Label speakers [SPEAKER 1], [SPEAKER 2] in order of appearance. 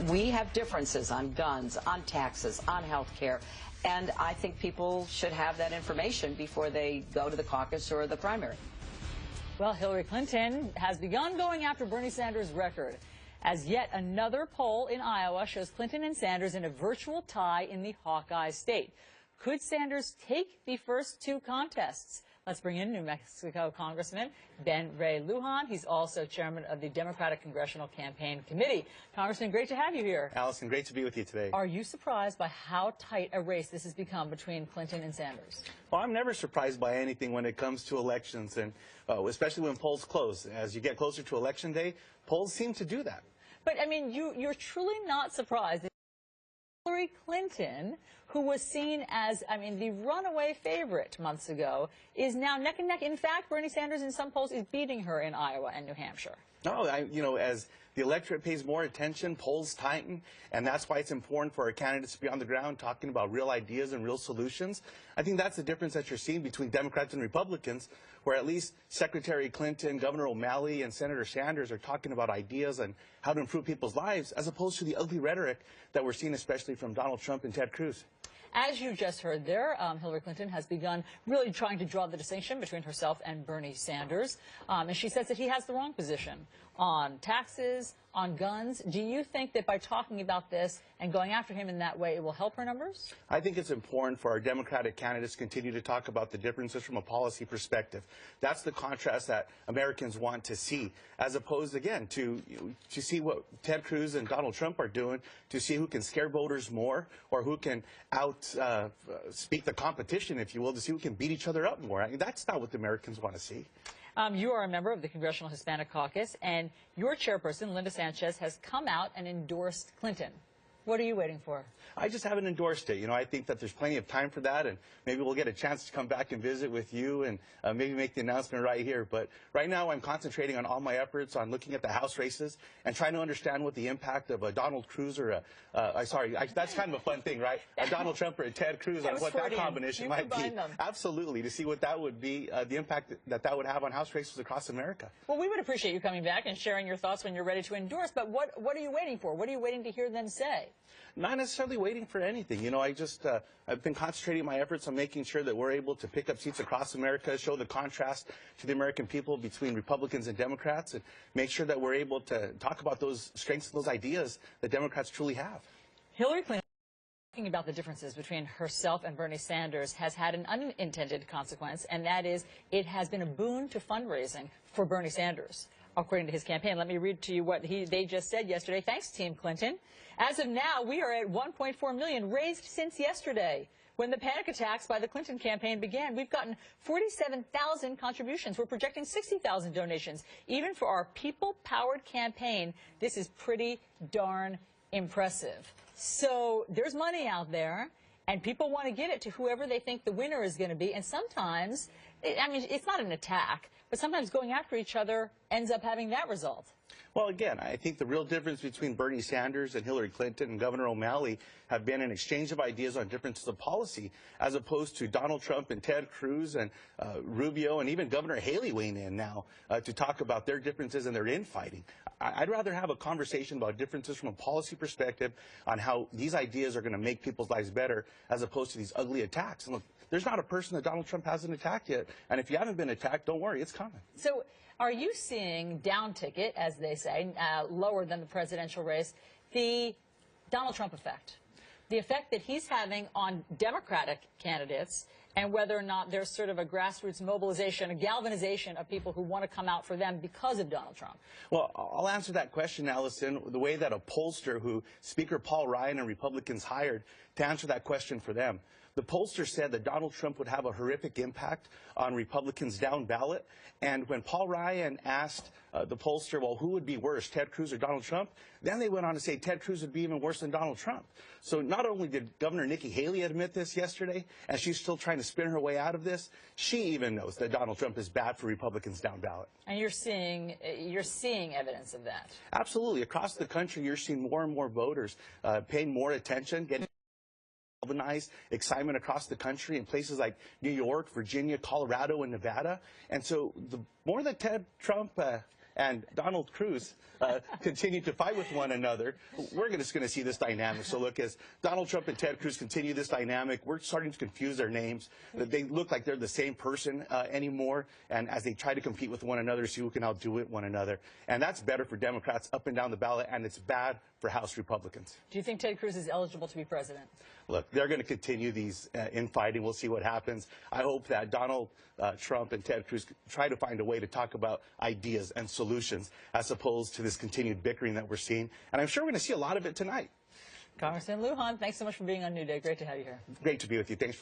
[SPEAKER 1] We have differences on guns, on taxes, on health care, and I think people should have that information before they go to the caucus or the primary.
[SPEAKER 2] Well, Hillary Clinton has begun going after Bernie Sanders' record, as yet another poll in Iowa shows Clinton and Sanders in a virtual tie in the Hawkeye state. Could Sanders take the first two contests? Let's bring in New Mexico Congressman Ben Ray Lujan. He's also chairman of the Democratic Congressional Campaign Committee. Congressman, great to have you here.
[SPEAKER 3] Alisyn, great to be with you today.
[SPEAKER 2] Are you surprised by how tight a race this has become between Clinton and Sanders?
[SPEAKER 3] Well, I'm never surprised by anything when it comes to elections, and especially when polls close. As you get closer to Election Day, polls seem to do that.
[SPEAKER 2] But, I mean, you're truly not surprised that Hillary Clinton, who was seen as, I mean, the runaway favorite months ago, is now neck and neck. In fact, Bernie Sanders in some polls is beating her in Iowa and New Hampshire.
[SPEAKER 3] No, as the electorate pays more attention, polls tighten, and that's why it's important for our candidates to be on the ground talking about real ideas and real solutions. I think that's the difference that you're seeing between Democrats and Republicans, where at least Secretary Clinton, Governor O'Malley, and Senator Sanders are talking about ideas and how to improve people's lives, as opposed to the ugly rhetoric that we're seeing especially from Donald Trump and Ted Cruz.
[SPEAKER 2] As you just heard there, Hillary Clinton has begun really trying to draw the distinction between herself and Bernie Sanders. And she says that he has the wrong position on taxes, on guns. Do you think that by talking about this and going after him in that way, it will help her numbers?
[SPEAKER 3] I think it's important for our Democratic candidates to continue to talk about the differences from a policy perspective. That's the contrast that Americans want to see, as opposed, again, to see what Ted Cruz and Donald Trump are doing, to see who can scare voters more or who can speak the competition, if you will, to see who can beat each other up more. I mean, that's not what the Americans want to see.
[SPEAKER 2] You are a member of the Congressional Hispanic Caucus, and your chairperson, Linda Sanchez, has come out and endorsed Clinton. What are you waiting for? I
[SPEAKER 3] just haven't endorsed it. I think that there's plenty of time for that, and maybe we'll get a chance to come back and visit with you and maybe make the announcement right here. But right now I'm concentrating on all my efforts on looking at the House races and trying to understand what the impact of a Donald Cruz or that's kind of a fun thing, right? A Donald Trump or a Ted Cruz, on what that combination might be. Absolutely, to see what that would be, the impact that would have on House races across America.
[SPEAKER 2] Well, we would appreciate you coming back and sharing your thoughts when you're ready to endorse, but what are you waiting for? What are you waiting to hear them say?
[SPEAKER 3] Not necessarily waiting for anything. I've been concentrating my efforts on making sure that we're able to pick up seats across America, show the contrast to the American people between Republicans and Democrats, and make sure that we're able to talk about those strengths and those ideas that Democrats truly have.
[SPEAKER 2] Hillary Clinton, talking about the differences between herself and Bernie Sanders, has had an unintended consequence, and that is it has been a boon to fundraising for Bernie Sanders. According to his campaign, let me read to you what they just said yesterday. Thanks, Team Clinton. As of now, we are at $1.4 million raised since yesterday. When the panic attacks by the Clinton campaign began, we've gotten 47,000 contributions. We're projecting 60,000 donations. Even for our people-powered campaign, this is pretty darn impressive. So there's money out there, and people want to give it to whoever they think the winner is going to be. And sometimes, I mean, it's not an attack, but sometimes going after each other ends up having that result.
[SPEAKER 3] Well, again, I think the real difference between Bernie Sanders and Hillary Clinton and Governor O'Malley have been an exchange of ideas on differences of policy, as opposed to Donald Trump and Ted Cruz and Rubio and even Governor Haley weighing in now to talk about their differences and their infighting. I'd rather have a conversation about differences from a policy perspective on how these ideas are going to make people's lives better, as opposed to these ugly attacks. And look, there's not a person that Donald Trump hasn't attacked yet. And if you haven't been attacked, don't worry, it's coming.
[SPEAKER 2] So are you seeing down ticket, as they say, lower than the presidential race, the Donald Trump effect? The effect that he's having on Democratic candidates, and whether or not there's sort of a grassroots mobilization, a galvanization of people who want to come out for them because of Donald Trump?
[SPEAKER 3] Well, I'll answer that question, Alisyn, the way that a pollster who Speaker Paul Ryan and Republicans hired to answer that question for them. The pollster said that Donald Trump would have a horrific impact on Republicans down ballot. And when Paul Ryan asked the pollster, well, who would be worse, Ted Cruz or Donald Trump? Then they went on to say Ted Cruz would be even worse than Donald Trump. So not only did Governor Nikki Haley admit this yesterday, and she's still trying to spin her way out of this, she even knows that Donald Trump is bad for Republicans down ballot.
[SPEAKER 2] And you're seeing evidence of that.
[SPEAKER 3] Absolutely. Across the country, you're seeing more and more voters paying more attention, getting galvanized excitement across the country in places like New York, Virginia, Colorado, and Nevada. And so the more that Ted Trump and Donald Cruz continue to fight with one another, we're just going to see this dynamic. So look, as Donald Trump and Ted Cruz continue this dynamic, we're starting to confuse their names. They look like they're the same person anymore, and as they try to compete with one another, see who can outdo it one another. And that's better for Democrats up and down the ballot, and it's bad for House Republicans.
[SPEAKER 2] Do you think Ted Cruz is eligible to be president?
[SPEAKER 3] Look, they're going to continue these infighting. We'll see what happens. I hope that Donald Trump and Ted Cruz try to find a way to talk about ideas and solutions as opposed to this continued bickering that we're seeing. And I'm sure we're going to see a lot of it tonight.
[SPEAKER 2] Congressman Lujan, thanks so much for being on New Day. Great to have you here.
[SPEAKER 3] Great to be with you. Thanks for listening.